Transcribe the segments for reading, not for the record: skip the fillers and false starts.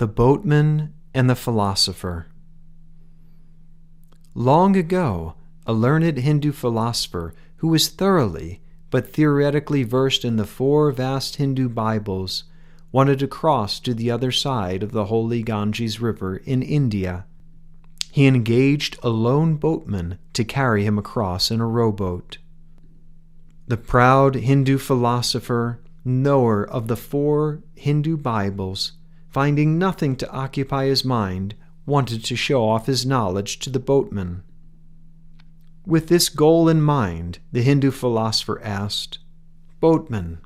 The Boatman and the Philosopher. Long ago, a learned Hindu philosopher who was thoroughly but theoretically versed in the 4 vast Hindu Bibles wanted to cross to the other side of the holy Ganges River in India. He engaged a lone boatman to carry him across in a rowboat. The proud Hindu philosopher, knower of the 4 Hindu Bibles, finding nothing to occupy his mind, wanted to show off his knowledge to the boatman. With this goal in mind, the Hindu philosopher asked, "Boatman,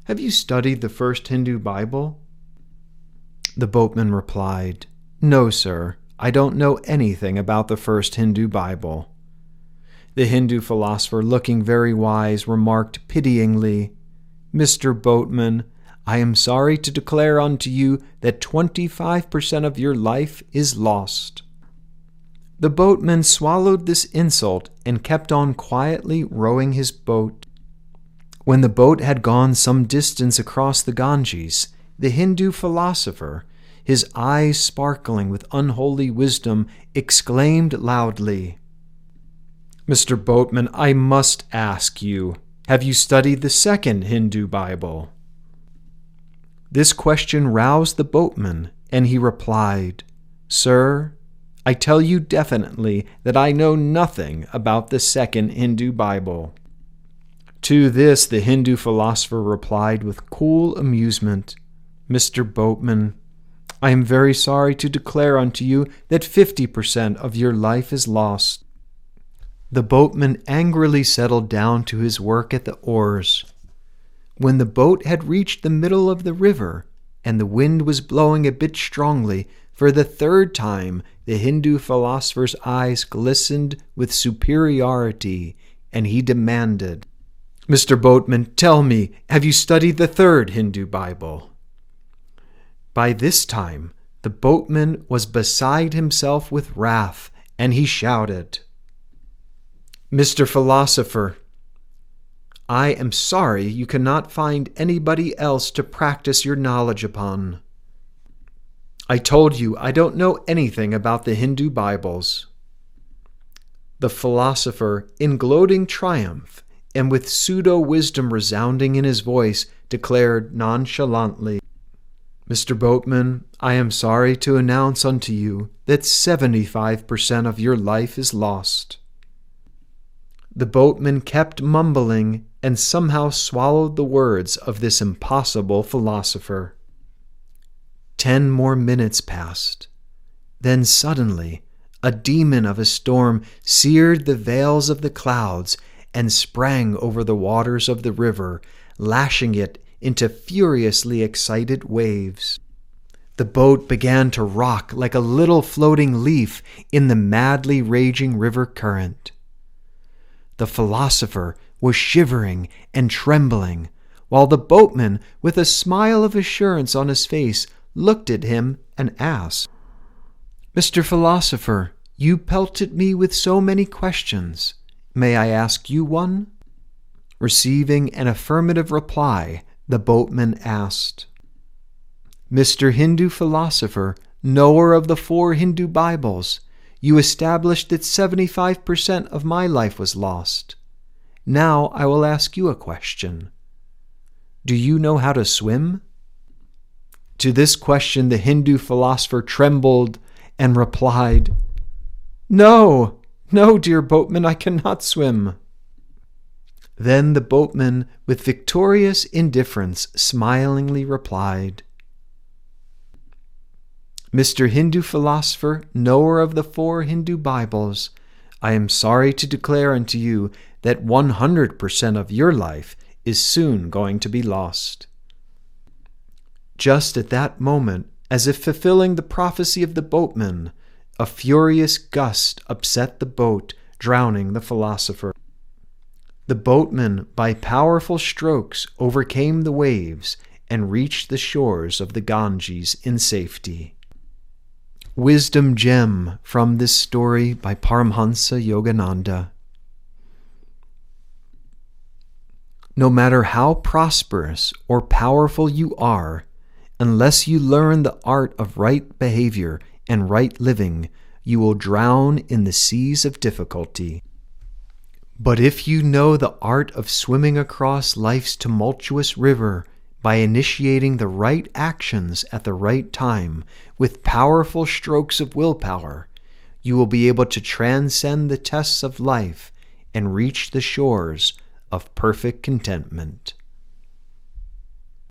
have you studied the first Hindu Bible?" The boatman replied, "No, sir, I don't know anything about the first Hindu Bible." The Hindu philosopher, looking very wise, remarked pityingly, "Mr. Boatman, I am sorry to declare unto you that 25% of your life is lost." The boatman swallowed this insult and kept on quietly rowing his boat. When the boat had gone some distance across the Ganges, the Hindu philosopher, his eyes sparkling with unholy wisdom, exclaimed loudly, "Mr. Boatman, I must ask you, have you studied the second Hindu Bible?" This question roused the boatman, and he replied, "Sir, I tell you definitely that I know nothing about the second Hindu Bible." To this the Hindu philosopher replied with cool amusement, "Mr. Boatman, I am very sorry to declare unto you that 50% of your life is lost." The boatman angrily settled down to his work at the oars. When the boat had reached the middle of the river, and the wind was blowing a bit strongly, for the 3rd time the Hindu philosopher's eyes glistened with superiority, and he demanded, "Mr. Boatman, tell me, have you studied the 3rd Hindu Bible?" By this time the boatman was beside himself with wrath, and he shouted, "Mr. Philosopher, I am sorry you cannot find anybody else to practice your knowledge upon. I told you I don't know anything about the Hindu Bibles." The philosopher, in gloating triumph, and with pseudo-wisdom resounding in his voice, declared nonchalantly, "Mr. Boatman, I am sorry to announce unto you that 75% of your life is lost." The boatman kept mumbling and somehow swallowed the words of this impossible philosopher. 10 more minutes passed. Then suddenly a demon of a storm seared the veils of the clouds and sprang over the waters of the river, lashing it into furiously excited waves. The boat began to rock like a little floating leaf in the madly raging river current. The philosopher was shivering and trembling, while the boatman, with a smile of assurance on his face, looked at him and asked, "Mr. Philosopher, you pelted me with so many questions. May I ask you one?" Receiving an affirmative reply, the boatman asked, "Mr. Hindu philosopher, knower of the 4 Hindu Bibles, you established that 75% of my life was lost. Now I will ask you a question. Do you know how to swim?" To this question the Hindu philosopher trembled and replied, "No, no, dear boatman, I cannot swim." Then the boatman, with victorious indifference, smilingly replied, "Mr. Hindu philosopher, knower of the 4 Hindu Bibles, I am sorry to declare unto you that 100% of your life is soon going to be lost." Just at that moment, as if fulfilling the prophecy of the boatman, a furious gust upset the boat, drowning the philosopher. The boatman, by powerful strokes, overcame the waves and reached the shores of the Ganges in safety. Wisdom gem from this story by Paramhansa Yogananda. No matter how prosperous or powerful you are, Unless you learn the art of right behavior and right living, you will drown in the seas of difficulty. But if you know the art of swimming across life's tumultuous river by initiating the right actions at the right time with powerful strokes of willpower, you will be able to transcend the tests of life and reach the shores of perfect contentment.